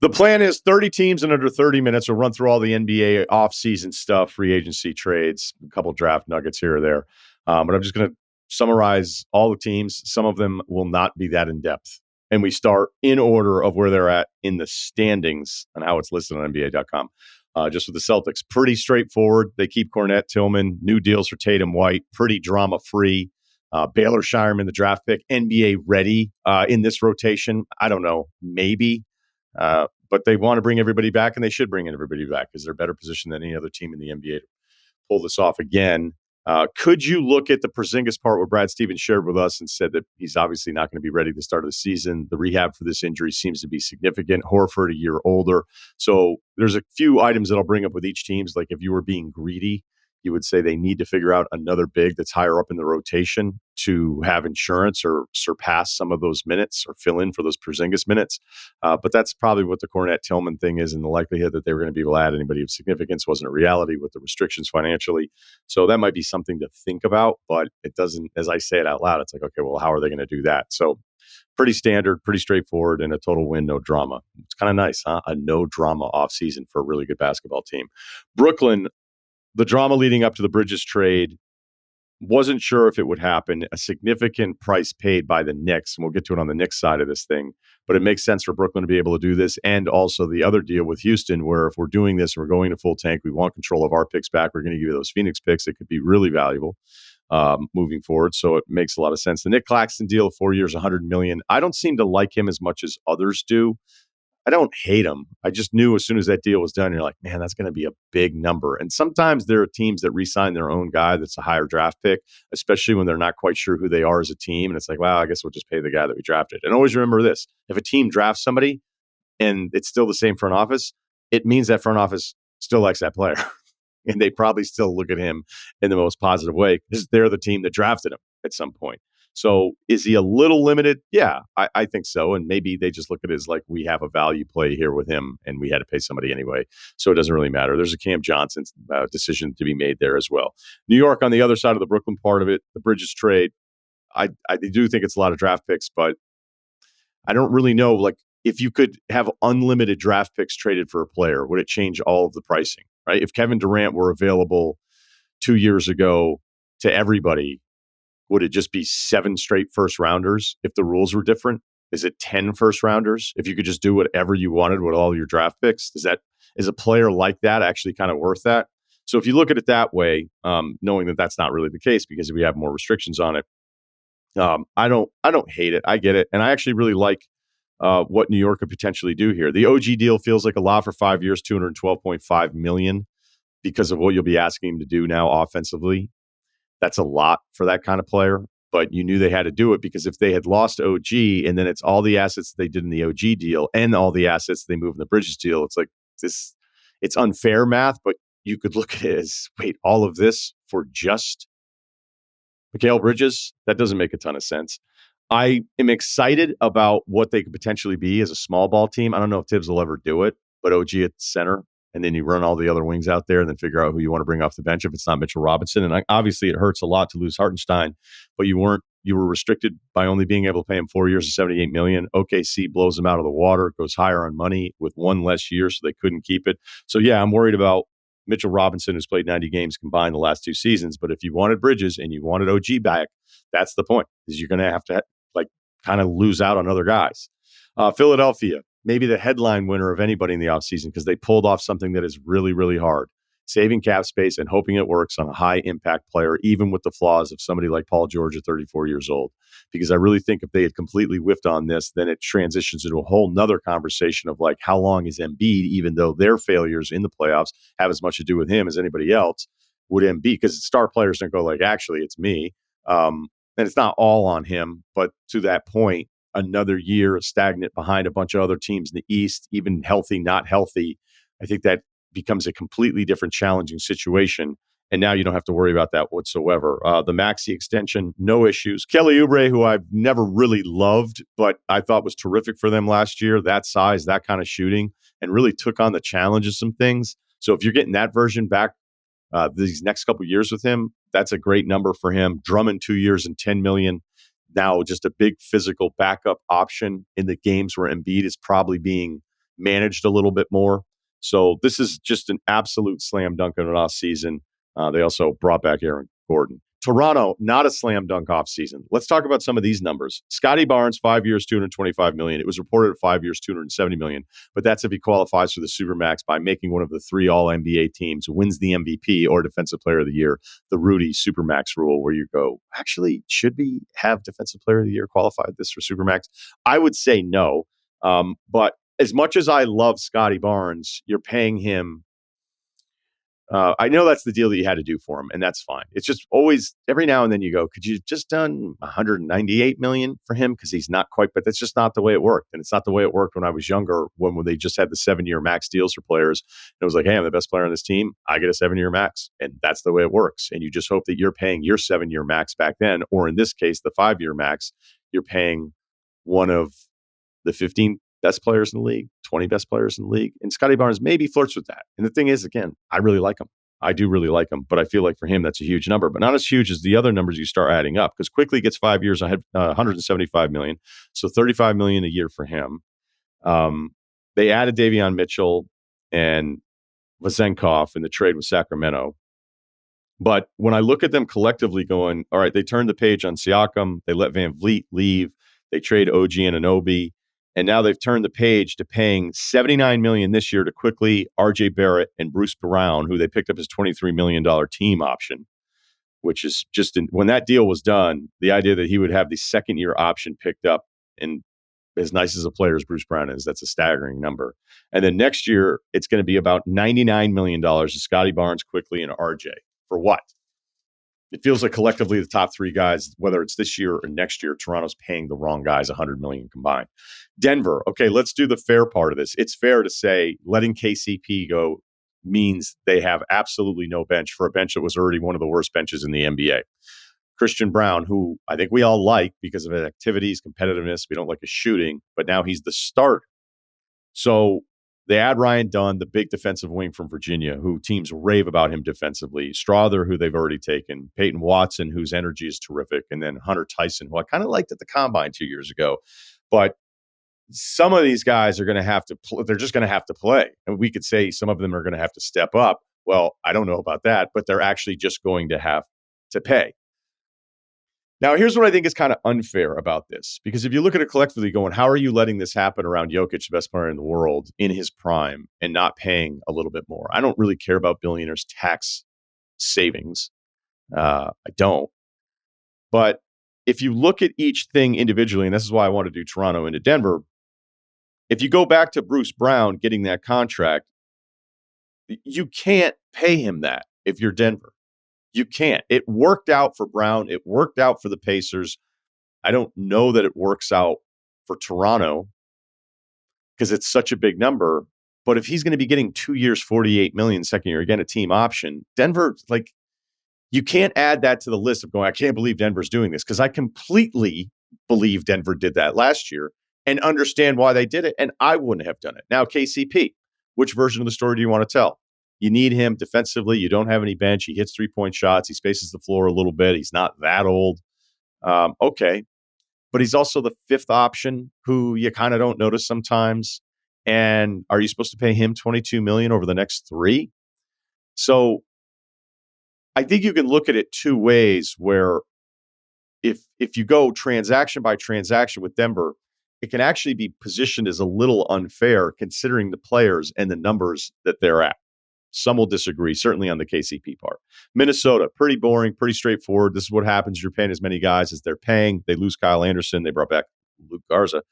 The plan is 30 teams in under 30 minutes. We'll run through all the NBA offseason stuff, free agency trades, a couple draft nuggets here or there. But I'm just going to summarize all the teams. Some of them will not be that in depth. And we start in order of where they're at in the standings and how it's listed on NBA.com. Just with the Celtics, pretty straightforward. They keep Cornette, Tillman, new deals for Tatum, White, pretty drama-free. Baylor Shireman, the draft pick, NBA ready in this rotation. I don't know, maybe. But they want to bring everybody back, and they should bring everybody back because they're better positioned than any other team in the NBA to pull this off again. Could you look at the Porzingis part where Brad Stevens shared with us and said that he's obviously not going to be ready at the start of the season? The rehab for this injury seems to be significant. Horford, a year older. So there's a few items that I'll bring up with each team. Like if you were being greedy, you would say they need to figure out another big that's higher up in the rotation to have insurance or surpass some of those minutes or fill in for those Porzingis minutes. But that's probably what the Cornette-Tillman thing is, and the likelihood that they were going to be able to add anybody of significance wasn't a reality with the restrictions financially. So that might be something to think about, but it doesn't, as I say it out loud, it's like, okay, well, how are they going to do that? So pretty standard, pretty straightforward, and a total win, no drama. It's kind of nice, huh? A no drama offseason for a really good basketball team. Brooklyn, the drama leading up to the Bridges trade, wasn't sure if it would happen. A significant price paid by the Knicks, and we'll get to it on the Knicks side of this thing. But it makes sense for Brooklyn to be able to do this. And also the other deal with Houston, where if we're doing this and we're going to full tank, we want control of our picks back. We're going to give you those Phoenix picks. It could be really valuable moving forward. So it makes a lot of sense. The Nick Claxton deal, 4 years, $100 million. I don't seem to like him as much as others do. I don't hate him. I just knew as soon as that deal was done, you're like, man, that's going to be a big number. And sometimes there are teams that re-sign their own guy that's a higher draft pick, especially when they're not quite sure who they are as a team. And it's like, wow, I guess we'll just pay the guy that we drafted. And always remember this. If a team drafts somebody and it's still the same front office, it means that front office still likes that player. And they probably still look at him in the most positive way because they're the team that drafted him at some point. So is he a little limited? Yeah, I think so. And maybe they just look at it as like, we have a value play here with him and we had to pay somebody anyway. So it doesn't really matter. There's a Cam Johnson decision to be made there as well. New York on the other side of the Brooklyn part of it, the Bridges trade. I do think it's a lot of draft picks, but I don't really know. Like if you could have unlimited draft picks traded for a player, would it change all of the pricing, right? If Kevin Durant were available 2 years ago to everybody, would it just be 7 straight first rounders if the rules were different? Is it 10 first rounders if you could just do whatever you wanted with all your draft picks? Is a player like that actually kind of worth that? So if you look at it that way, knowing that that's not really the case because we have more restrictions on it, I don't hate it. I get it, and I actually really like what New York could potentially do here. The OG deal feels like a lot for 5 years, $212.5 million, because of what you'll be asking him to do now offensively. That's a lot for that kind of player, but you knew they had to do it because if they had lost OG and then it's all the assets they did in the OG deal and all the assets they moved in the Bridges deal, it's like this, it's unfair math, but you could look at it as, wait, all of this for just Mikal Bridges? That doesn't make a ton of sense. I am excited about what they could potentially be as a small ball team. I don't know if Tibbs will ever do it, but OG at center. And then you run all the other wings out there and then figure out who you want to bring off the bench if it's not Mitchell Robinson. And obviously it hurts a lot to lose Hartenstein, but you were restricted by only being able to pay him 4 years and $78 million. OKC blows him out of the water, goes higher on money with one less year, so they couldn't keep it. So yeah, I'm worried about Mitchell Robinson, who's played 90 games combined the last 2 seasons. But if you wanted Bridges and you wanted OG back, that's the point, is you're going to have to kind of lose out on other guys. Philadelphia, maybe the headline winner of anybody in the offseason because they pulled off something that is really, really hard. Saving cap space and hoping it works on a high-impact player, even with the flaws of somebody like Paul George at 34 years old. Because I really think if they had completely whiffed on this, then it transitions into a whole nother conversation of like, how long is Embiid, even though their failures in the playoffs have as much to do with him as anybody else, would Embiid? Because star players don't go like, actually, it's me. And it's not all on him, but to that point, another year stagnant behind a bunch of other teams in the East, even healthy, not healthy, I think that becomes a completely different challenging situation. And now you don't have to worry about that whatsoever. The Maxey extension, no issues. Kelly Oubre, who I've never really loved, but I thought was terrific for them last year, that size, that kind of shooting, and really took on the challenge of some things. So if you're getting that version back these next couple of years with him, that's a great number for him. Drummond, 2 years and $10 million. Now just a big physical backup option in the games where Embiid is probably being managed a little bit more. So this is just an absolute slam dunk in an off season. They also brought back Aaron Gordon. Toronto, not a slam dunk offseason. Let's talk about some of these numbers. Scotty Barnes, 5 years, $225 million. It was reported at 5 years, $270 million. But that's if he qualifies for the Supermax by making one of the 3 All-NBA teams, wins the MVP or Defensive Player of the Year, the Rudy Supermax rule, where you go, actually, should we have Defensive Player of the Year qualified this for Supermax? I would say no. But as much as I love Scotty Barnes, you're paying him. I know that's the deal that you had to do for him, and that's fine. It's just always every now and then you go, could you have just done $198 million for him? Because he's not quite, but that's just not the way it worked. And it's not the way it worked when I was younger, when they just had the 7-year max deals for players. And it was like, hey, I'm the best player on this team. I get a 7-year max. And that's the way it works. And you just hope that you're paying your 7-year max back then, or in this case, the 5-year max, you're paying one of the 15 best players in the league, 20 best players in the league. And Scotty Barnes maybe flirts with that. And the thing is, again, I really like him. I do really like him, but I feel like for him, that's a huge number, but not as huge as the other numbers you start adding up, because quickly gets 5 years ahead, $175 million. So $35 million a year for him. They added Davion Mitchell and Vezenkov in the trade with Sacramento. But when I look at them collectively going, all right, they turned the page on Siakam. They let Van Vliet leave. They trade OG and Anunoby. And now they've turned the page to paying $79 million this year to quickly RJ Barrett and Bruce Brown, who they picked up his $23 million team option, which is just when that deal was done, the idea that he would have the second-year option picked up, and as nice as a player as Bruce Brown is, that's a staggering number. And then next year, it's going to be about $99 million to Scotty Barnes, quickly, and RJ. For what? It feels like collectively the top 3 guys, whether it's this year or next year, Toronto's paying the wrong guys $100 million combined. Denver, okay, let's do the fair part of this. It's fair to say letting KCP go means they have absolutely no bench for a bench that was already one of the worst benches in the NBA. Christian Brown, who I think we all like because of his activities, competitiveness, we don't like his shooting, but now he's the starter. So they add Ryan Dunn, the big defensive wing from Virginia, who teams rave about him defensively. Strother, who they've already taken. Peyton Watson, whose energy is terrific. And then Hunter Tyson, who I kind of liked at the Combine 2 years ago. But some of these guys are going to have to they're just going to have to play. And we could say some of them are going to have to step up. Well, I don't know about that, but they're actually just going to have to pay. Now, here's what I think is kind of unfair about this, because if you look at it collectively going, how are you letting this happen around Jokic, the best player in the world, in his prime, and not paying a little bit more? I don't really care about billionaires' tax savings. I don't. But if you look at each thing individually, and this is why I want to do Toronto into Denver, if you go back to Bruce Brown getting that contract, you can't pay him that if you're Denver. You can't. It worked out for Brown. It worked out for the Pacers. I don't know that it works out for Toronto because it's such a big number. But if he's going to be getting 2 years, $48 million, second year, again, a team option, Denver, like, you can't add that to the list of going, I can't believe Denver's doing this, because I completely believe Denver did that last year and understand why they did it. And I wouldn't have done it. Now, KCP, which version of the story do you want to tell? You need him defensively. You don't have any bench. He hits 3-point shots. He spaces the floor a little bit. He's not that old. Okay. But he's also the 5th option who you kind of don't notice sometimes. And are you supposed to pay him $22 million over the next 3? So I think you can look at it 2 ways, where if you go transaction by transaction with Denver, it can actually be positioned as a little unfair considering the players and the numbers that they're at. Some will disagree, certainly on the KCP part. Minnesota, pretty boring, pretty straightforward. This is what happens. You're paying as many guys as they're paying. They lose Kyle Anderson. They brought back Luke Garza.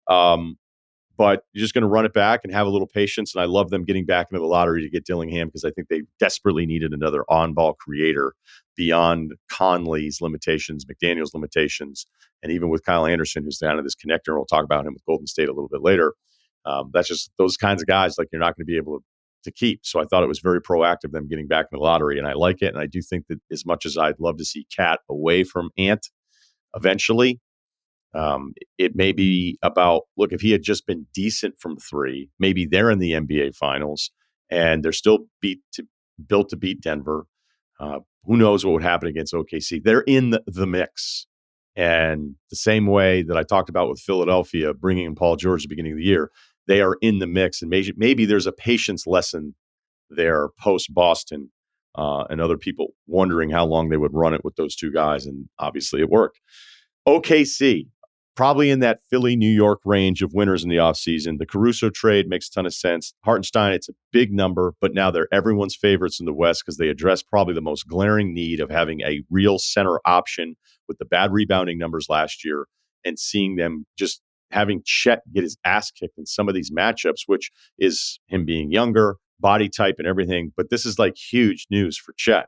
But you're just going to run it back and have a little patience. And I love them getting back into the lottery to get Dillingham, because I think they desperately needed another on-ball creator beyond Conley's limitations, McDaniel's limitations, and even with Kyle Anderson, who's down to this connector. And we'll talk about him with Golden State a little bit later. That's just those kinds of guys like you're not going to be able to keep. So I thought it was very proactive, them getting back in the lottery, and I like it. And I do think that as much as I'd love to see Cat away from Ant eventually, it may be about, look, if he had just been decent from 3, maybe they're in the NBA Finals and they're still built to beat Denver. Who knows what would happen against OKC? They're in the mix. And the same way that I talked about with Philadelphia, bringing in Paul George at the beginning of the year, they are in the mix. And maybe there's a patience lesson there post Boston, and other people wondering how long they would run it with those two guys. And obviously it worked. OKC, probably in that Philly, New York range of winners in the offseason. The Caruso trade makes a ton of sense. Hartenstein, it's a big number, but now they're everyone's favorites in the West because they address probably the most glaring need of having a real center option with the bad rebounding numbers last year and seeing them just having Chet get his ass kicked in some of these matchups, which is him being younger, body type and everything. But this is like huge news for Chet.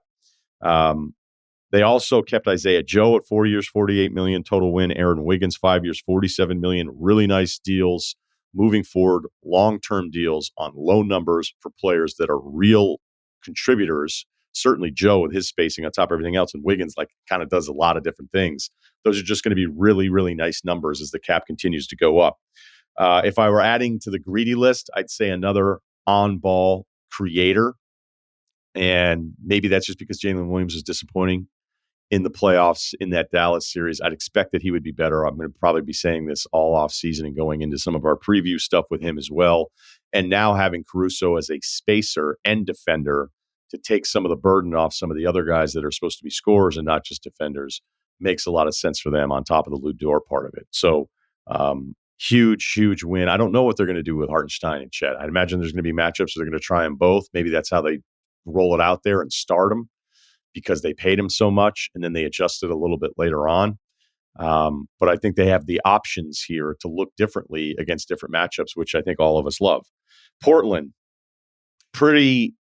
They also kept Isaiah Joe at 4 years, $48 million total win. Aaron Wiggins, 5 years, $47 million. Really nice deals moving forward, long-term deals on low numbers for players that are real contributors. Certainly Joe with his spacing on top of everything else, and Wiggins like kind of does a lot of different things. Those are just going to be really, really nice numbers as the cap continues to go up. If I were adding to the greedy list, I'd say another on-ball creator. And maybe that's just because Jalen Williams is disappointing in the playoffs in that Dallas series. I'd expect that he would be better. I'm going to probably be saying this all off season and going into some of our preview stuff with him as well. And now having Caruso as a spacer and defender to take some of the burden off some of the other guys that are supposed to be scorers and not just defenders makes a lot of sense for them on top of the Lou Dort part of it. So huge win. I don't know what they're going to do with Hartenstein and Chet. I'd imagine there's going to be matchups where they're going to try them both. Maybe that's how they roll it out there and start them, because they paid him so much and then they adjusted a little bit later on. But I think they have the options here to look differently against different matchups, which I think all of us love. Portland, pretty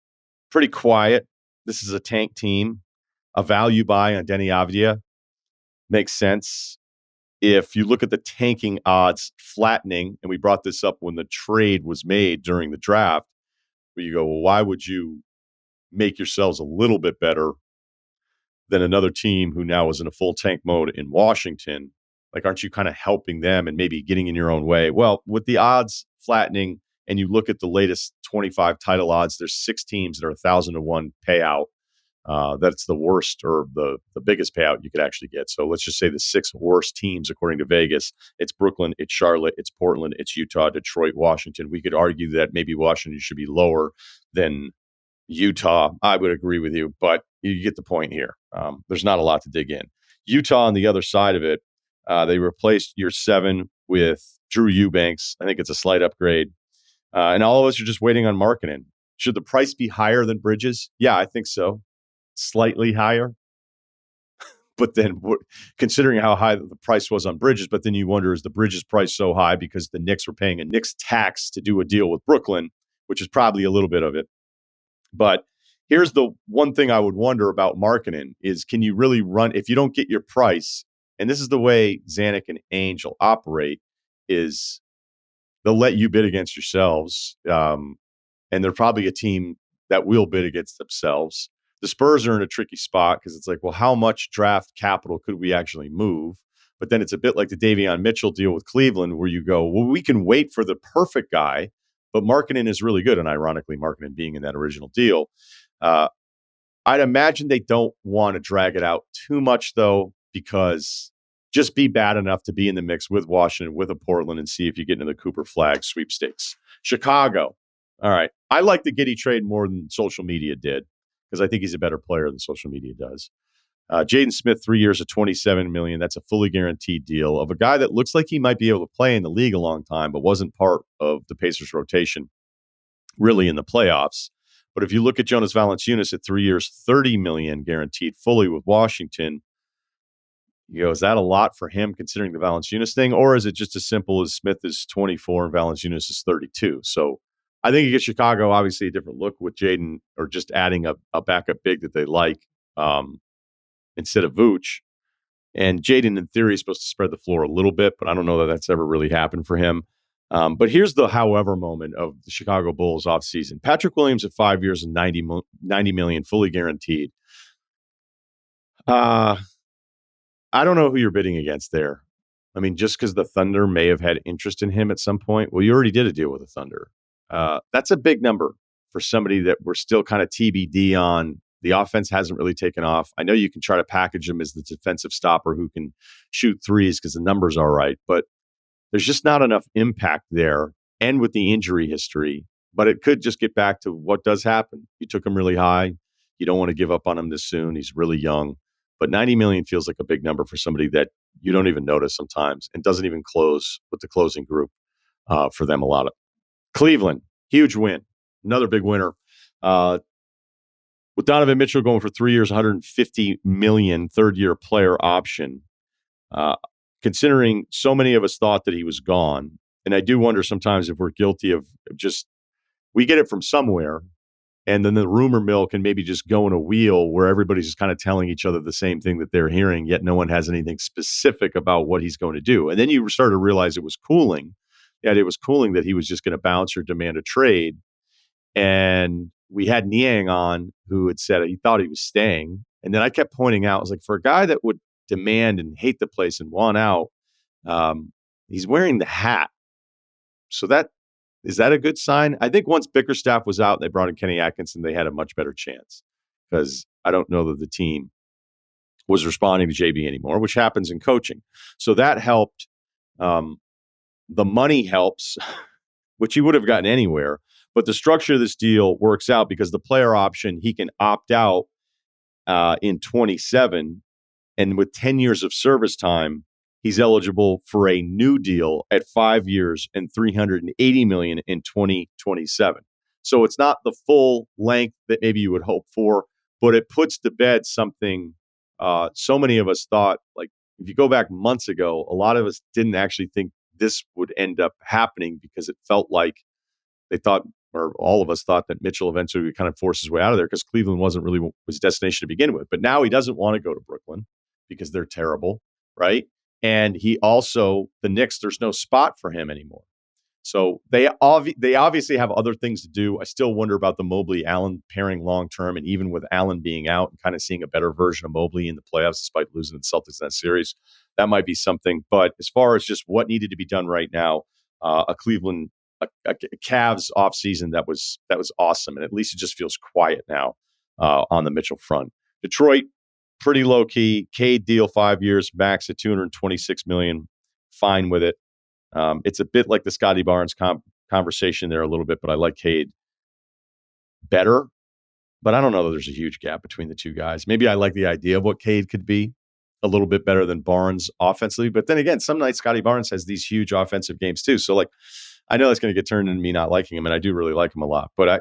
quiet. This is a tank team. A value buy on Denny Avdia makes sense. If you look at the tanking odds flattening, and we brought this up when the trade was made during the draft, where you go, well, why would you make yourselves a little bit better than another team who now is in a full tank mode in Washington? Like, aren't you kind of helping them and maybe getting in your own way? Well, with the odds flattening and you look at the latest 25 title odds, there's 6 teams that are 1,000-to-1 payout. That's the worst or the biggest payout you could actually get. So let's just say the 6 worst teams, according to Vegas. It's Brooklyn, it's Charlotte, it's Portland, it's Utah, Detroit, Washington. We could argue that maybe Washington should be lower than Utah. I would agree with you, but you get the point here. There's not a lot to dig in. Utah on the other side of it, they replaced year 7 with Drew Eubanks. I think it's a slight upgrade. And all of us are just waiting on Markkanen. Should the price be higher than Bridges? Yeah, I think so. Slightly higher. But then considering how high the price was on Bridges, but then you wonder, is the Bridges price so high because the Knicks were paying a Knicks tax to do a deal with Brooklyn, which is probably a little bit of it. But here's the one thing I would wonder about Markkanen is, can you really run if you don't get your price? And this is the way Zanuck and Angel operate, is they'll let you bid against yourselves. And they're probably a team that will bid against themselves. The Spurs are in a tricky spot because it's like, well, how much draft capital could we actually move? But then it's a bit like the Davion Mitchell deal with Cleveland, where you go, well, we can wait for the perfect guy, but Markkanen is really good. And ironically, Markkanen being in that original deal, I'd imagine they don't want to drag it out too much, though, because just be bad enough to be in the mix with Washington, with a Portland, and see if you get into the Cooper Flag sweepstakes. Chicago. All right. I like the Giddey trade more than social media did, because I think he's a better player than social media does. Jaden Smith, 3 years at $27 million. That's a fully guaranteed deal of a guy that looks like he might be able to play in the league a long time, but wasn't part of the Pacers rotation really in the playoffs. But if you look at Jonas Valanciunas at 3 years, $30 million guaranteed fully with Washington, you go, is that a lot for him considering the Valanciunas thing? Or is it just as simple as Smith is 24 and Valanciunas is 32? So I think you get Chicago, obviously a different look with Jaden, or just adding a backup big that they like instead of Vooch. And Jaden, in theory, is supposed to spread the floor a little bit, but I don't know that that's ever really happened for him. But here's the however moment of the Chicago Bulls offseason. Patrick Williams at 5 years and $90 million, fully guaranteed. I don't know who you're bidding against there. I mean, just because the Thunder may have had interest in him at some point. Well, you already did a deal with the Thunder. That's a big number for somebody that we're still kind of TBD on. The offense hasn't really taken off. I know you can try to package him as the defensive stopper who can shoot threes because the numbers are right, but there's just not enough impact there and with the injury history. But it could just get back to what does happen. You took him really high. You don't want to give up on him this soon. He's really young. But 90 million feels like a big number for somebody that you don't even notice sometimes and doesn't even close with the closing group for them a lot of. Cleveland, huge win. Another big winner. With Donovan Mitchell going for 3 years, 150 million, third-year player option. Considering so many of us thought that he was gone, and I do wonder sometimes if we're guilty of just, we get it from somewhere, and then the rumor mill can maybe just go in a wheel where everybody's just kind of telling each other the same thing that they're hearing, yet no one has anything specific about what he's going to do. And then you start to realize it was cooling. That it was cooling that he was just going to bounce or demand a trade. And we had Niang on who had said he thought he was staying. And then I kept pointing out, I was like, for a guy that would demand and hate the place and want out, he's wearing the hat. So is that a good sign? I think once Bickerstaff was out and they brought in Kenny Atkinson, they had a much better chance, because I don't know that the team was responding to JB anymore, which happens in coaching. So that helped. The money helps, which he would have gotten anywhere. But the structure of this deal works out because the player option, he can opt out in 27. And with 10 years of service time, he's eligible for a new deal at 5 years and $380 million in 2027. So it's not the full length that maybe you would hope for, but it puts to bed something so many of us thought, like if you go back months ago, a lot of us didn't actually think this would end up happening, because it felt like they thought, or all of us thought, that Mitchell eventually would kind of force his way out of there because Cleveland wasn't really his destination to begin with. But now he doesn't want to go to Brooklyn because they're terrible, right? And he also, the Knicks, there's no spot for him anymore. So they obviously have other things to do. I still wonder about the Mobley-Allen pairing long-term, and even with Allen being out and kind of seeing a better version of Mobley in the playoffs despite losing to the Celtics in that series, that might be something. But as far as just what needed to be done right now, a Cavs offseason that was awesome, and at least it just feels quiet now on the Mitchell front. Detroit, pretty low-key. Cade deal 5 years, max at $226 million. Fine with it. It's a bit like the Scotty Barnes conversation there a little bit, but I like Cade better. But I don't know that there's a huge gap between the two guys. Maybe I like the idea of what Cade could be a little bit better than Barnes offensively. But then again, some nights Scotty Barnes has these huge offensive games too. So like, I know that's going to get turned into me not liking him, and I do really like him a lot. But I,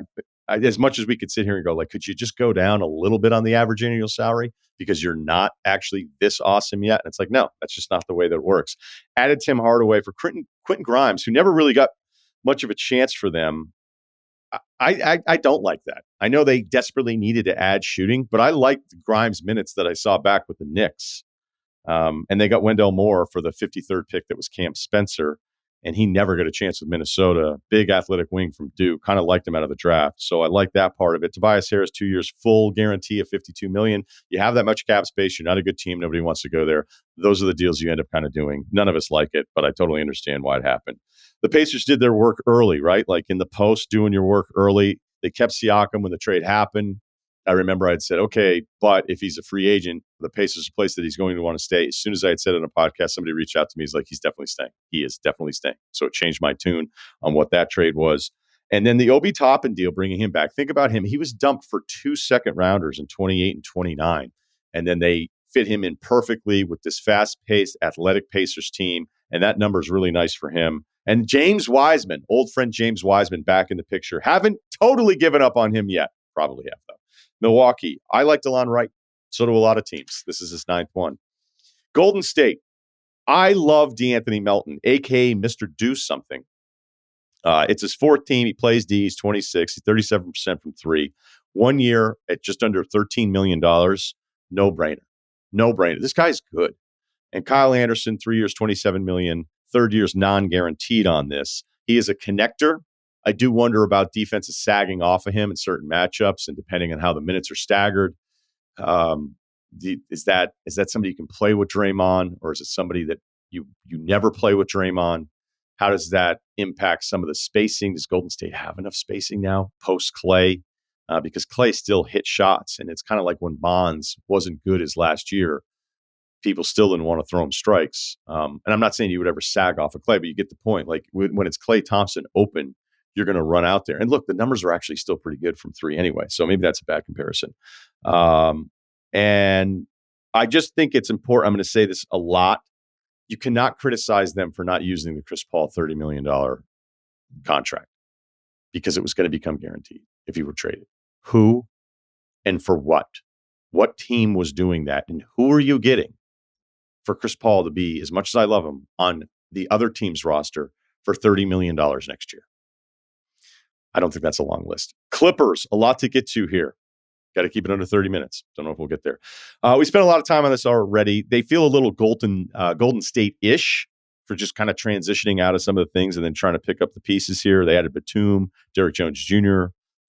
as much as we could sit here and go, like, could you just go down a little bit on the average annual salary because you're not actually this awesome yet? And it's like, no, that's just not the way that it works. Added Tim Hardaway for Quentin Grimes, who never really got much of a chance for them. I don't like that. I know they desperately needed to add shooting, but I liked the Grimes minutes that I saw back with the Knicks. And they got Wendell Moore for the 53rd pick that was Cam Spencer. And he never got a chance with Minnesota. Big athletic wing from Duke. Kind of liked him out of the draft. So I like that part of it. Tobias Harris, 2 years, full guarantee of $52 million. You have that much cap space. You're not a good team. Nobody wants to go there. Those are the deals you end up kind of doing. None of us like it, but I totally understand why it happened. The Pacers did their work early, right? Like in the post, doing your work early. They kept Siakam when the trade happened. I remember I'd said, okay, but if he's a free agent, the Pacers a place that he's going to want to stay. As soon as I had said it on a podcast, somebody reached out to me. He's like, he's definitely staying. He is definitely staying. So it changed my tune on what that trade was. And then the Obi Toppin deal, bringing him back. Think about him. He was dumped for 2 second-rounders in 28 and 29. And then they fit him in perfectly with this fast-paced, athletic Pacers team. And that number is really nice for him. And James Wiseman, old friend James Wiseman, back in the picture. Haven't totally given up on him yet. Probably have, though. Milwaukee, I like DeLon Wright. So do a lot of teams. This is his 9th one. Golden State, I love DeAnthony Melton, a.k.a. Mr. Do Something. It's his 4th team. He plays D. He's 26. He's 37% from 3. 1 year at just under $13 million. No-brainer. No-brainer. This guy's good. And Kyle Anderson, 3 years, $27 million. 3rd year's non-guaranteed on this. He is a connector. I do wonder about defenses sagging off of him in certain matchups, and depending on how the minutes are staggered. Is that somebody you can play with Draymond, or is it somebody that you never play with Draymond? How does that impact some of the spacing? Does Golden State have enough spacing now post Clay? Because Clay still hit shots, and it's kind of like when Bonds wasn't good as last year. people still didn't want to throw him strikes. And I'm not saying you would ever sag off of Klay, but you get the point. Like when it's Klay Thompson open, you're going to run out there. And look, the numbers are actually still pretty good from three anyway. So maybe that's a bad comparison. And I just think it's important. I'm going to say this a lot. You cannot criticize them for not using the Chris Paul $30 million contract because it was going to become guaranteed if he were traded. Who and for what? What team was doing that? And who are you getting for Chris Paul to be, as much as I love him, on the other team's roster for $30 million next year? I don't think that's a long list. Clippers, a lot to get to here. Got to keep it under 30 minutes. Don't know if we'll get there. We spent a lot of time on this already. They feel a little Golden State-ish for just kind of transitioning out of some of the things and then trying to pick up the pieces here. They added Batum, Derrick Jones Jr.,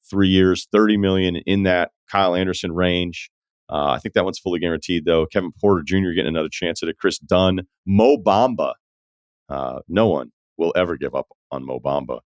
3 years, $30 million in that Kyle Anderson range. I think that one's fully guaranteed, though. Kevin Porter Jr. getting another chance at it. Chris Dunn. Mo Bamba. No one will ever give up on Mo Bamba.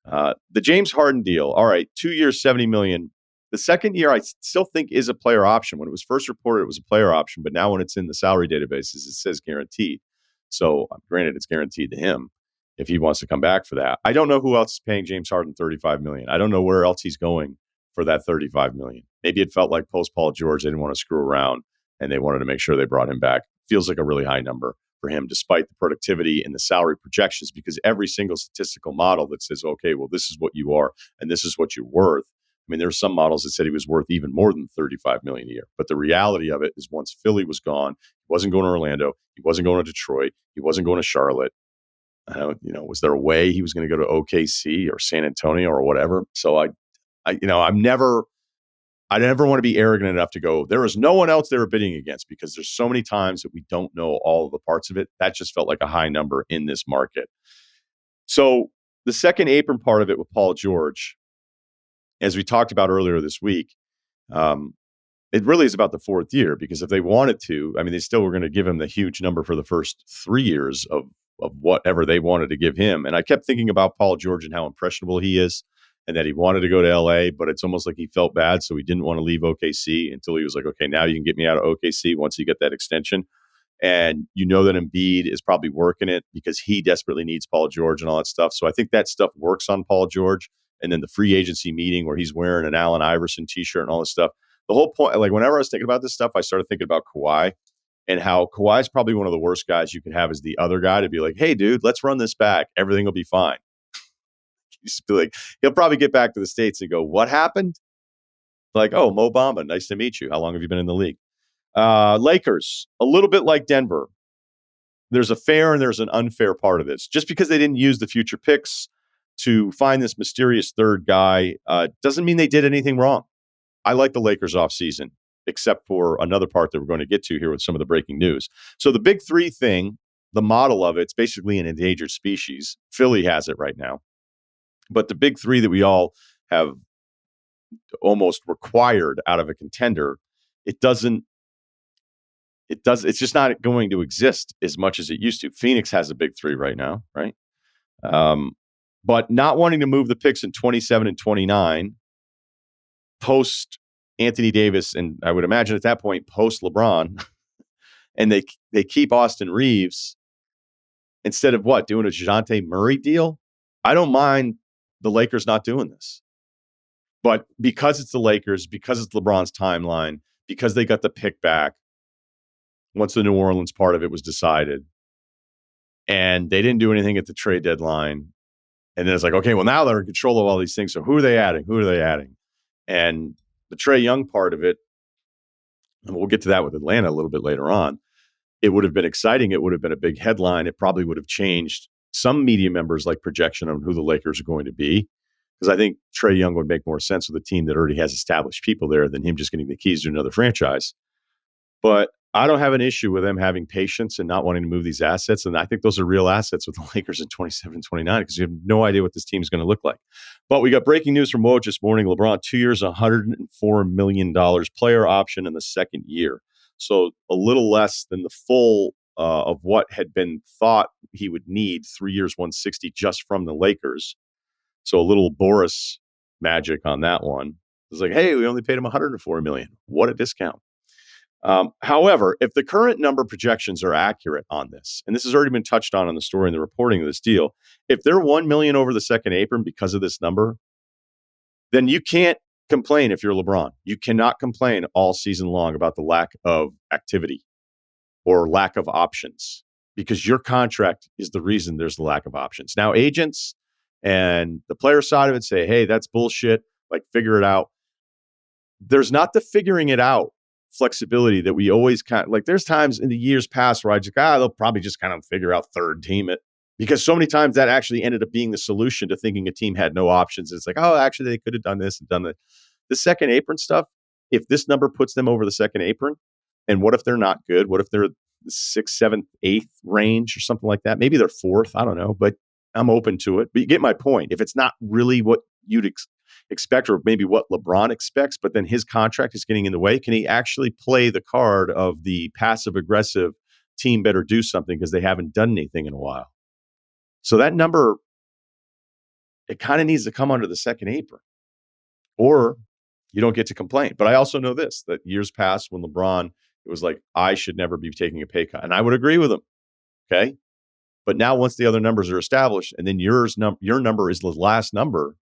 The James Harden deal. All right, 2 years, $70 million. The second year, I still think is a player option. When it was first reported, it was a player option, but now when it's in the salary databases, it says guaranteed. So, granted, it's guaranteed to him if he wants to come back for that. I don't know who else is paying James Harden $35 million. I don't know where else he's going for that $35 million. Maybe it felt like post Paul George, they didn't want to screw around, and they wanted to make sure they brought him back. Feels like a really high number for him, despite the productivity and the salary projections, because every single statistical model that says, okay, well, this is what you are, and this is what you're worth. I mean, there were some models that said he was worth even more than $35 million a year. But the reality of it is once Philly was gone, he wasn't going to Orlando, he wasn't going to Detroit, he wasn't going to Charlotte. Was there a way he was going to go to OKC or San Antonio or whatever? So I never want to be arrogant enough to go, there is no one else they were bidding against, because there's so many times that we don't know all of the parts of it. That just felt like a high number in this market. So the second apron part of it with Paul George, as we talked about earlier this week, it really is about the fourth year, because if they wanted to, I mean, they still were going to give him the huge number for the first 3 years of whatever they wanted to give him. And I kept thinking about Paul George and how impressionable he is, and that he wanted to go to LA, but it's almost like he felt bad, so he didn't want to leave OKC until he was like, okay, now you can get me out of OKC once you get that extension. And you know that Embiid is probably working it because he desperately needs Paul George and all that stuff. So I think that stuff works on Paul George. And then the free agency meeting where he's wearing an Allen Iverson t-shirt and all this stuff. The whole point, like whenever I was thinking about this stuff, I started thinking about Kawhi and how Kawhi is probably one of the worst guys you could have as the other guy to be like, hey, dude, let's run this back. Everything will be fine. Just be like, he'll probably get back to the States and go, what happened? Like, oh, Mo Bamba, nice to meet you. How long have you been in the league? Lakers, a little bit like Denver. There's a fair and there's an unfair part of this. Just because they didn't use the future picks to find this mysterious third guy doesn't mean they did anything wrong. I like the Lakers offseason, except for another part that we're going to get to here with some of the breaking news. So the big three thing, the model of it's basically an endangered species. Philly has it right now. But the big three that we all have almost required out of a contender, it's just not going to exist as much as it used to. Phoenix has a big three right now, right? But not wanting to move the picks in 27 and 29, post Anthony Davis, and I would imagine at that point, post LeBron, and they keep Austin Reeves instead of doing a DeJounte Murray deal. I don't mind the Lakers not doing this. But because it's the Lakers, because it's LeBron's timeline, because they got the pick back once the New Orleans part of it was decided, and they didn't do anything at the trade deadline, and then it's like, okay, well, now they're in control of all these things. So who are they adding? And the Trae Young part of it, and we'll get to that with Atlanta a little bit later on, it would have been exciting. It would have been a big headline. It probably would have changed some media members' projection on who the Lakers are going to be. Because I think Trae Young would make more sense with a team that already has established people there than him just getting the keys to another franchise. But I don't have an issue with them having patience and not wanting to move these assets. And I think those are real assets with the Lakers in 27 and 29, because you have no idea what this team is going to look like. But we got breaking news from Woj this morning. LeBron, 2 years, $104 million, player option in the second year. So a little less than the full of what had been thought he would need, 3 years, 160 just from the Lakers. So a little Boris magic on that one. It's like, hey, we only paid him $104 million. What a discount. However, if the current number projections are accurate on this, and this has already been touched on in the story and the reporting of this deal, if they're 1 million over the second apron because of this number, then you can't complain if you're LeBron. You cannot complain all season long about the lack of activity or lack of options because your contract is the reason there's the lack of options. Now, agents and the player side of it say, hey, that's bullshit. Like, figure it out. There's not the figuring it out flexibility that we always kind of like. There's times in the years past where I just, they'll probably just kind of figure out third team it. Because so many times that actually ended up being the solution to thinking a team had no options. It's like, oh, actually, they could have done this and done that. The second apron stuff, if this number puts them over the second apron, and what if they're not good? What if they're the 6th, 7th, 8th range or something like that? Maybe they're 4th. I don't know, but I'm open to it. But you get my point. If it's not really what you'd expect or maybe what LeBron expects, but then his contract is getting in the way, can he actually play the card of the passive-aggressive team better do something because they haven't done anything in a while? So that number, it kind of needs to come under the second apron or you don't get to complain. But I also know this, that years past when LeBron, it was like, I should never be taking a pay cut. And I would agree with him. Okay. But now once the other numbers are established and then your number is the last number.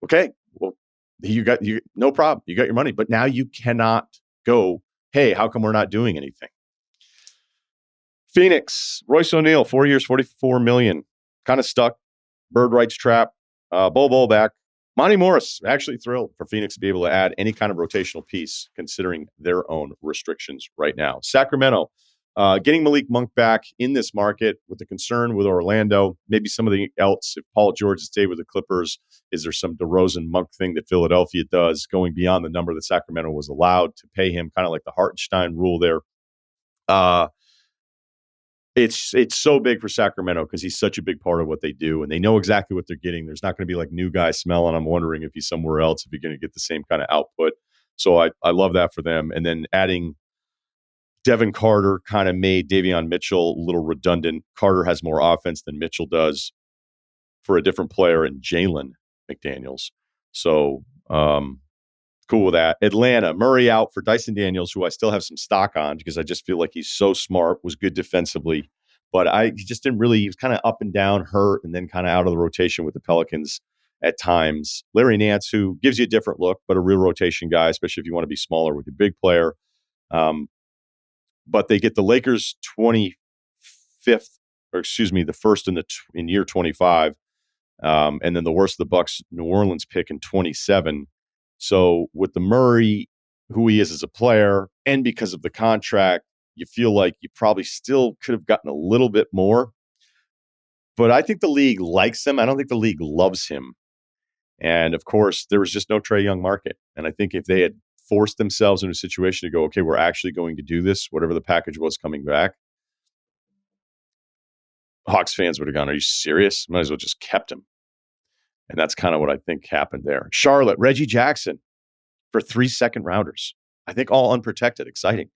Okay. Well, you no problem. You got your money, but now you cannot go, hey, how come we're not doing anything? Phoenix, Royce O'Neal, 4 years, $44 million. Kind of stuck. Bird rights trap. Bol back. Monty Morris, actually thrilled for Phoenix to be able to add any kind of rotational piece considering their own restrictions right now. Sacramento, getting Malik Monk back in this market with the concern with Orlando. Maybe something else. If Paul George stayed with the Clippers, is there some DeRozan Monk thing that Philadelphia does going beyond the number that Sacramento was allowed to pay him, kind of like the Hartenstein rule there? It's so big for Sacramento because he's such a big part of what they do, and they know exactly what they're getting. There's not going to be like new guys smelling. I'm wondering if he's somewhere else, if you're going to get the same kind of output. So I love that for them. And then adding Devin Carter kind of made Davion Mitchell a little redundant. Carter has more offense than Mitchell does for a different player in Jalen McDaniels. So cool with that. Atlanta, Murray out for Dyson Daniels, who I still have some stock on because I just feel like he's so smart, was good defensively. But he just didn't really, he was kind of up and down, hurt, and then kind of out of the rotation with the Pelicans at times. Larry Nance, who gives you a different look, but a real rotation guy, especially if you want to be smaller with your big player. But they get the Lakers 25th, or excuse me, the first in year 25. And then the worst of the Bucks, New Orleans pick in 27. So with the Murray, who he is as a player, and because of the contract, you feel like you probably still could have gotten a little bit more. But I think the league likes him. I don't think the league loves him. And of course, there was just no Trae Young market. And I think if they had forced themselves into a situation to go, okay, we're actually going to do this, whatever the package was coming back, Hawks fans would have gone, are you serious? Might as well just kept him. And that's kind of what I think happened there. Charlotte, Reggie Jackson for 3 second rounders. I think all unprotected. Exciting.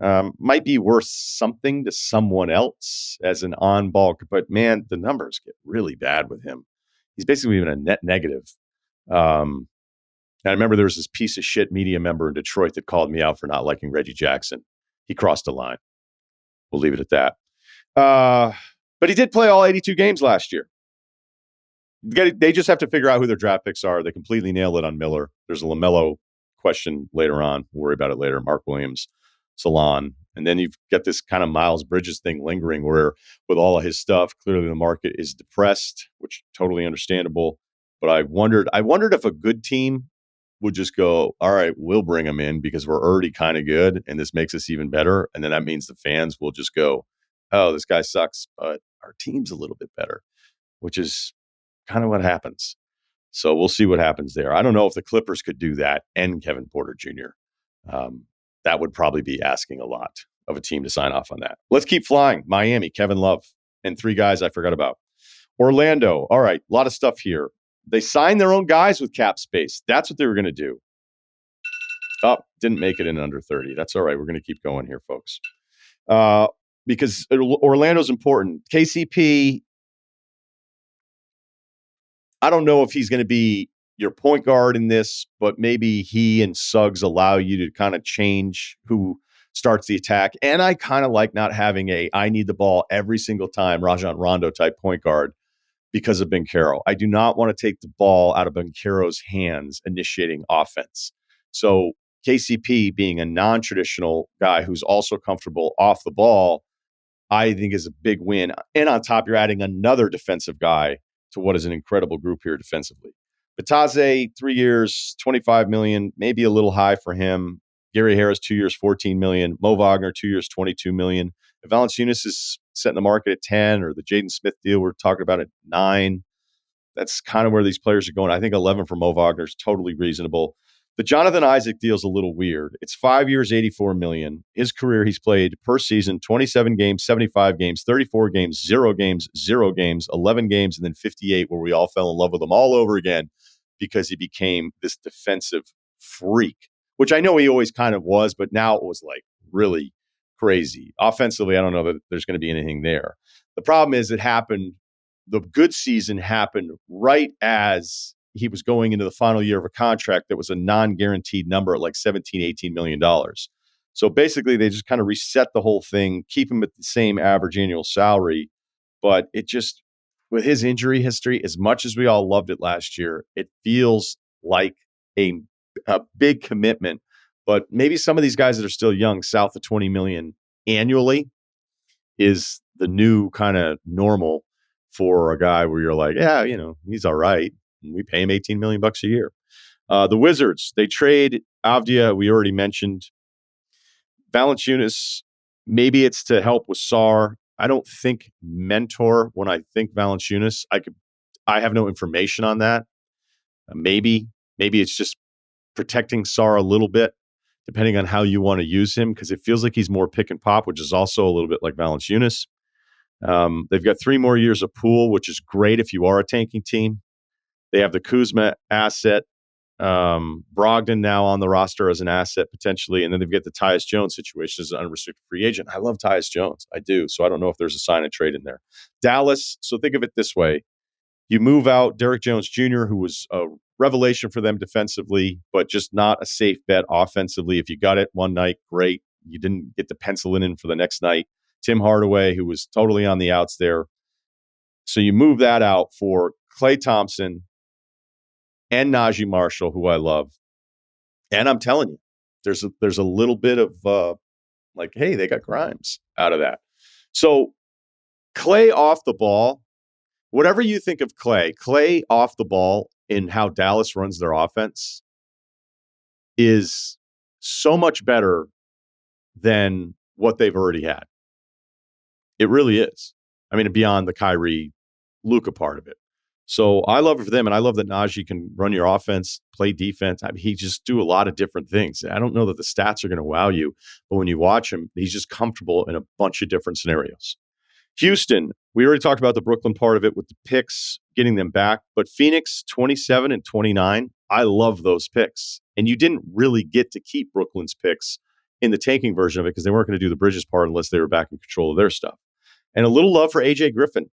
Might be worth something to someone else as an on-ball. But, man, the numbers get really bad with him. He's basically even a net negative. And I remember there was this piece of shit media member in Detroit that called me out for not liking Reggie Jackson. He crossed the line. We'll leave it at that. But he did play all 82 games last year. They just have to figure out who their draft picks are. They completely nailed it on Miller. There's a LaMelo question later on. We'll worry about it later. Mark Williams, Salon. And then you've got this kind of Miles Bridges thing lingering where with all of his stuff, clearly the market is depressed, which totally understandable. But I wondered if a good team would just go, all right, we'll bring him in because we're already kind of good and this makes us even better. And then that means the fans will just go, oh, this guy sucks, but our team's a little bit better, which is kind of what happens. So we'll see what happens there. I don't know if the Clippers could do that and Kevin Porter Jr. That would probably be asking a lot of a team to sign off on that. Let's keep flying. Miami, Kevin Love, and 3 guys I forgot about. Orlando, all right, a lot of stuff here. They signed their own guys with cap space. That's what they were going to do. Oh, didn't make it in under 30. That's all right. We're going to keep going here, folks. Because Orlando's important. KCP, I don't know if he's going to be your point guard in this, but maybe he and Suggs allow you to kind of change who starts the attack. And I kind of like not having I need the ball every single time Rajon Rondo type point guard because of Banchero. I do not want to take the ball out of Banchero's hands initiating offense. So KCP being a non-traditional guy who's also comfortable off the ball, I think is a big win. And on top, you're adding another defensive guy to what is an incredible group here defensively. Bataze, 3 years, $25 million, maybe a little high for him. Gary Harris, 2 years, $14 million. Mo Wagner, 2 years, $22 million. If Valanciunas is setting the market at 10, or the Jaden Smith deal we're talking about at 9, that's kind of where these players are going. I think 11 for Mo Wagner is totally reasonable. The Jonathan Isaac deal is a little weird. It's 5 years, $84 million. His career, he's played per season 27 games, 75 games, 34 games, 0 games, 0 games, 11 games, and then 58, where we all fell in love with him all over again because he became this defensive freak, which I know he always kind of was, but now it was like really crazy. Offensively, I don't know that there's going to be anything there. The problem is it happened. The good season happened right as he was going into the final year of a contract that was a non-guaranteed number at like $17, $18 million. So basically, they just kind of reset the whole thing, keep him at the same average annual salary. But it just, with his injury history, as much as we all loved it last year, it feels like a big commitment. But maybe some of these guys that are still young, south of $20 million annually, is the new kind of normal for a guy where you're like, yeah, he's all right. We pay him $18 million a year. The Wizards, they trade Avdia, we already mentioned. Valanciunas, maybe it's to help with Sar. I don't think mentor when I think Valanciunas. I have no information on that. Maybe it's just protecting Sar a little bit, depending on how you want to use him, because it feels like he's more pick and pop, which is also a little bit like Valanciunas. They've got 3 more years of Poole, which is great if you are a tanking team. They have the Kuzma asset, Brogdon now on the roster as an asset potentially, and then they've got the Tyus Jones situation as an unrestricted free agent. I love Tyus Jones. I do. So I don't know if there's a sign and trade in there. Dallas, so think of it this way. You move out Derrick Jones Jr., who was a revelation for them defensively, but just not a safe bet offensively. If you got it one night, great. You didn't get to pencil it in for the next night. Tim Hardaway, who was totally on the outs there. So you move that out for Klay Thompson and Najee Marshall, who I love. And I'm telling you, there's a little bit of like, hey, they got Grimes out of that. So Klay off the ball, whatever you think of Klay off the ball in how Dallas runs their offense is so much better than what they've already had. It really is. I mean, beyond the Kyrie Luka part of it. So I love it for them, and I love that Najee can run your offense, play defense. I mean, he just do a lot of different things. I don't know that the stats are going to wow you, but when you watch him, he's just comfortable in a bunch of different scenarios. Houston, we already talked about the Brooklyn part of it with the picks, getting them back, but Phoenix, 27 and 29, I love those picks. And you didn't really get to keep Brooklyn's picks in the tanking version of it because they weren't going to do the Bridges part unless they were back in control of their stuff. And a little love for AJ Griffin.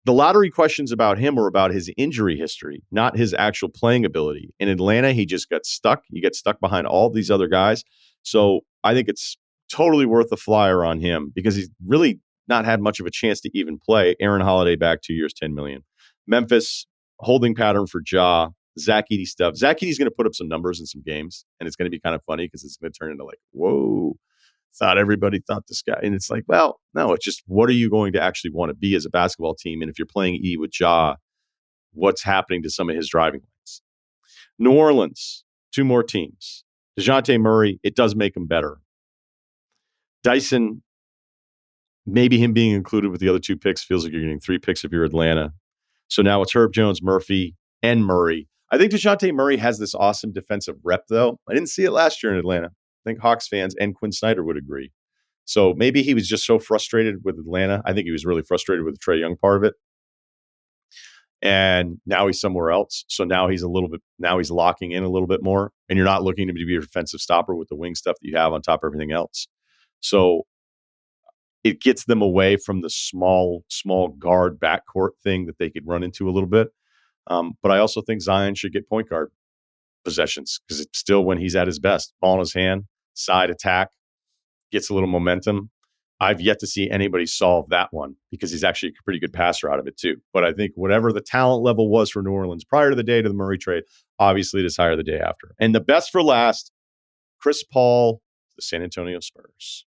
The lottery questions about him were about his injury history, not his actual playing ability. In Atlanta, he just got stuck. He gets stuck behind all these other guys. So I think it's totally worth a flyer on him because he's really not had much of a chance to even play. Aaron Holiday back 2 years, $10 million. Memphis, holding pattern for Ja. Zach Edey stuff. Zach Edey's going to put up some numbers in some games, and it's going to be kind of funny because it's going to turn into like, whoa, everybody thought this guy. And it's like, well, no, it's just what are you going to actually want to be as a basketball team? And if you're playing E with Ja, what's happening to some of his driving lanes? New Orleans, 2 more teams. DeJounte Murray, it does make him better. Dyson, maybe him being included with the other 2 picks feels like you're getting 3 picks if you're Atlanta. So now it's Herb Jones, Murphy, and Murray. I think DeJounte Murray has this awesome defensive rep, though. I didn't see it last year in Atlanta. I think Hawks fans and Quinn Snyder would agree. So maybe he was just so frustrated with Atlanta. I think he was really frustrated with the Trae Young part of it. And now he's somewhere else. So now he's locking in a little bit more. And you're not looking to be a defensive stopper with the wing stuff that you have on top of everything else. So it gets them away from the small guard backcourt thing that they could run into a little bit. But I also think Zion should get point guard possessions because it's still when he's at his best. Ball in his hand, side attack, gets a little momentum. I've yet to see anybody solve that one because he's actually a pretty good passer out of it too. But I think whatever the talent level was for New Orleans prior to the day to the Murray trade, obviously it is higher the day after. And the best for last, Chris Paul, the San Antonio Spurs.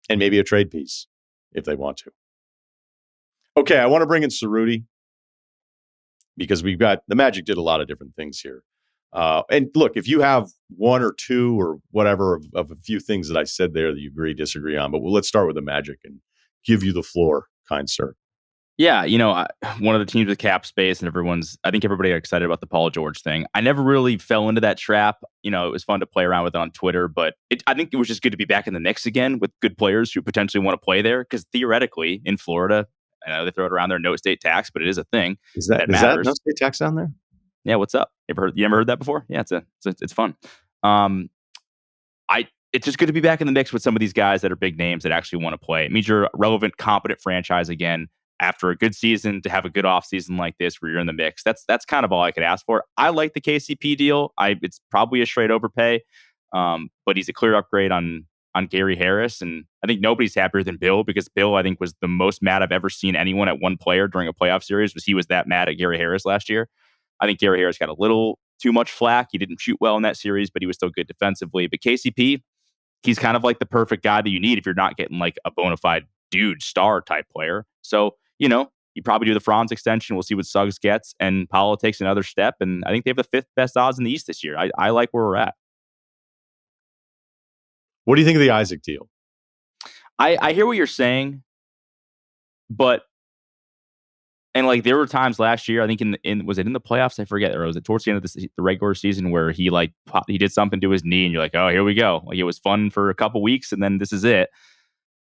And maybe a trade piece if they want to. Okay, I want to bring in Ceruti because we've got the Magic did a lot of different things here. And look, if you have one or two or whatever of a few things that I said there that you agree, disagree on, but let's start with the Magic and give you the floor, kind sir. Yeah, one of the teams with cap space, and I think everybody got excited about the Paul George thing. I never really fell into that trap. It was fun to play around with it on Twitter, but I think it was just good to be back in the Knicks again with good players who potentially want to play there. Because theoretically, in Florida, I know they throw it around there, no state tax, but it is a thing. Is that no state tax down there? Yeah, what's up? You ever heard that before? Yeah, it's fun. It's just good to be back in the mix with some of these guys that are big names that actually want to play. It means you're a relevant, competent franchise again after a good season. To have a good offseason like this where you're in the mix, that's kind of all I could ask for. I like the KCP deal. It's probably a straight overpay, but he's a clear upgrade on Gary Harris, and I think nobody's happier than Bill because Bill, I think, was the most mad I've ever seen anyone at one player during a playoff series. He was that mad at Gary Harris last year. I think Gary Harris got a little too much flack. He didn't shoot well in that series, but he was still good defensively. But KCP, he's kind of like the perfect guy that you need if you're not getting like a bona fide dude star type player. So, you probably do the Franz extension. We'll see what Suggs gets. And Paolo takes another step. And I think they have the 5th best odds in the East this year. I like where we're at. What do you think of the Isaac deal? I hear what you're saying, but and like there were times last year, I think was it in the playoffs? I forget, or was it towards the end of the regular season where he did something to his knee, and you're like, oh, here we go. Like it was fun for a couple weeks, and then this is it.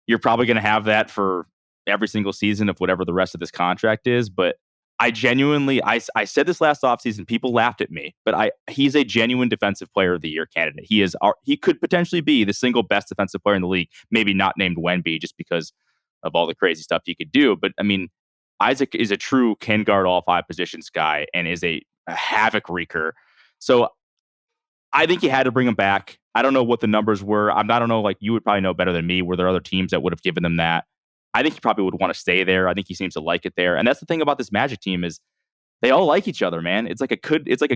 You're probably going to have that for every single season of whatever the rest of this contract is. But I genuinely, I said this last offseason, people laughed at me, but he's a genuine defensive player of the year candidate. He could potentially be the single best defensive player in the league, maybe not named Wemby just because of all the crazy stuff he could do. But I mean, Isaac is a true can guard all 5 positions guy and is a havoc wreaker. So I think you had to bring him back. I don't know what the numbers were. I don't know, like you would probably know better than me. Were there other teams that would have given them that? I think he probably would want to stay there. I think he seems to like it there. And that's the thing about this Magic team is they all like each other, man. It's like a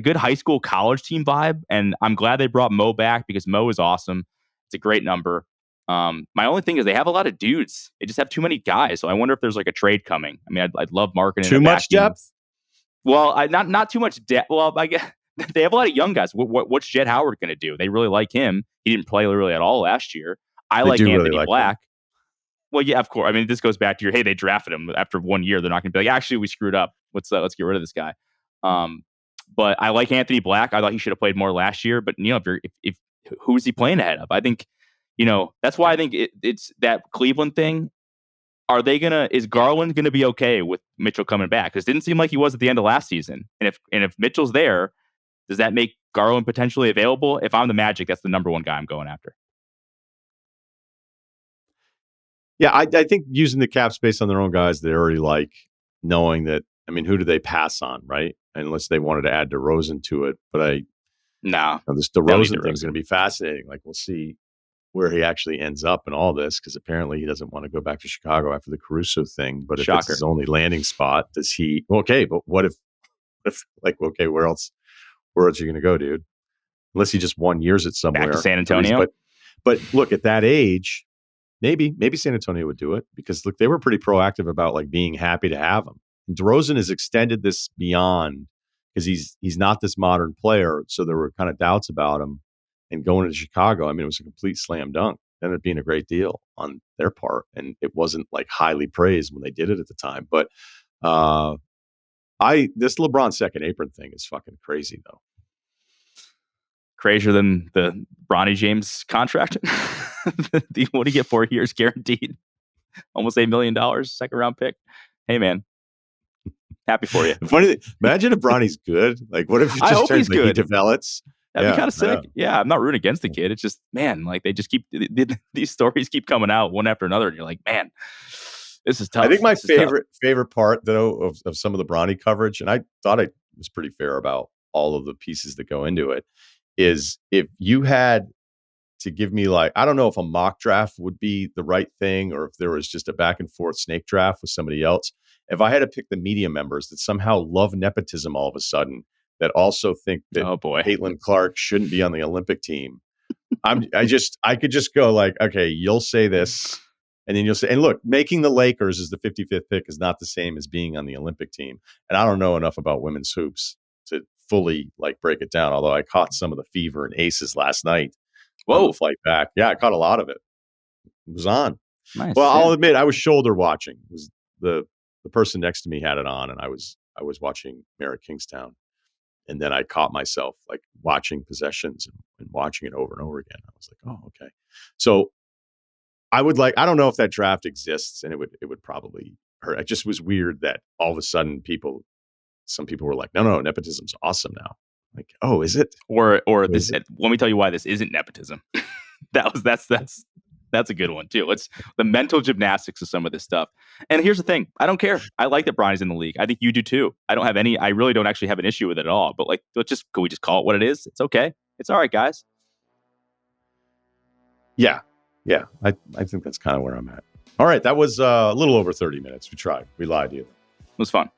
good high school college team vibe. And I'm glad they brought Mo back because Mo is awesome. It's a great number. My only thing is they have a lot of dudes. They just have too many guys. So I wonder if there's like a trade coming. I mean, I'd love marketing. Too much depth? Well, not too much depth. Well, I guess they have a lot of young guys. What's Jet Howard going to do? They really like him. He didn't play really at all last year. I like Anthony Black. Well, yeah, of course. I mean, this goes back to hey, they drafted him after 1 year. They're not going to be like, actually, we screwed up. Let's get rid of this guy. But I like Anthony Black. I thought he should have played more last year. But if who is he playing ahead of? I think that's why I think it's that Cleveland thing. Is Garland gonna be okay with Mitchell coming back? Because it didn't seem like he was at the end of last season. And if Mitchell's there, does that make Garland potentially available? If I'm the Magic, that's the number one guy I'm going after. Yeah, I think using the cap space on their own guys, they already like knowing that. I mean, who do they pass on, right? Unless they wanted to add DeRozan to it. But this DeRozan thing is going to be fascinating. Like we'll see where he actually ends up in all this, because apparently he doesn't want to go back to Chicago after the Caruso thing. But if it's his only landing spot, does he? Okay, but what if where else are you going to go, dude? Unless he just 1 year it somewhere. Back to San Antonio. But look, at that age, maybe San Antonio would do it, because look, they were pretty proactive about like being happy to have him. And DeRozan has extended this beyond, because he's not this modern player, so there were kind of doubts about him. And going to Chicago, I mean, it was a complete slam dunk. It ended up being a great deal on their part, and it wasn't like highly praised when they did it at the time. But this LeBron second apron thing is fucking crazy, though. Crazier than the Bronny James contract. What do you get? 4 years guaranteed, almost $8 million, second round pick. Hey, man, happy for you. Funny thing, imagine if Bronny's good. Like, what if he just turns like he develops? That'd be kind of sick. Yeah, I'm not rooting against the kid. It's just, man, like they just keep these stories keep coming out one after another, and you're like, man, This is tough. I think my This is tough. favorite part though of some of the Bronny coverage, and I thought I was pretty fair about all of the pieces that go into it, is if you had to give me like, I don't know if a mock draft would be the right thing or if there was just a back and forth snake draft with somebody else. If I had to pick the media members that somehow love nepotism all of a sudden, that also think that Oh boy. Caitlin Clark shouldn't be on the Olympic team, I could just go like, okay, you'll say this, and then you'll say, and look, making the Lakers as the 55th pick is not the same as being on the Olympic team. And I don't know enough about women's hoops to fully like break it down. Although I caught some of the fever and aces last night. On the flight back. Yeah, I caught a lot of it. It was on. Nice. Well, I'll admit I was shoulder watching. It was the person next to me had it on, and I was watching Merritt Kingstown. And then I caught myself like watching possessions and watching it over and over again. I was like, oh, okay. So I don't know if that draft exists, and it would probably hurt. It just was weird that all of a sudden some people were like, no, nepotism's awesome now. Like, oh, is it? Or this? Let me tell you why this isn't nepotism. That's a good one too. It's the mental gymnastics of some of this stuff. And here's the thing: I don't care. I like that Bronny's in the league. I think you do too. I really don't actually have an issue with it at all. But like, can we just call it what it is? It's okay. It's all right, guys. Yeah. I think that's kind of where I'm at. All right, that was a little over 30 minutes. We tried. We lied to you. It was fun.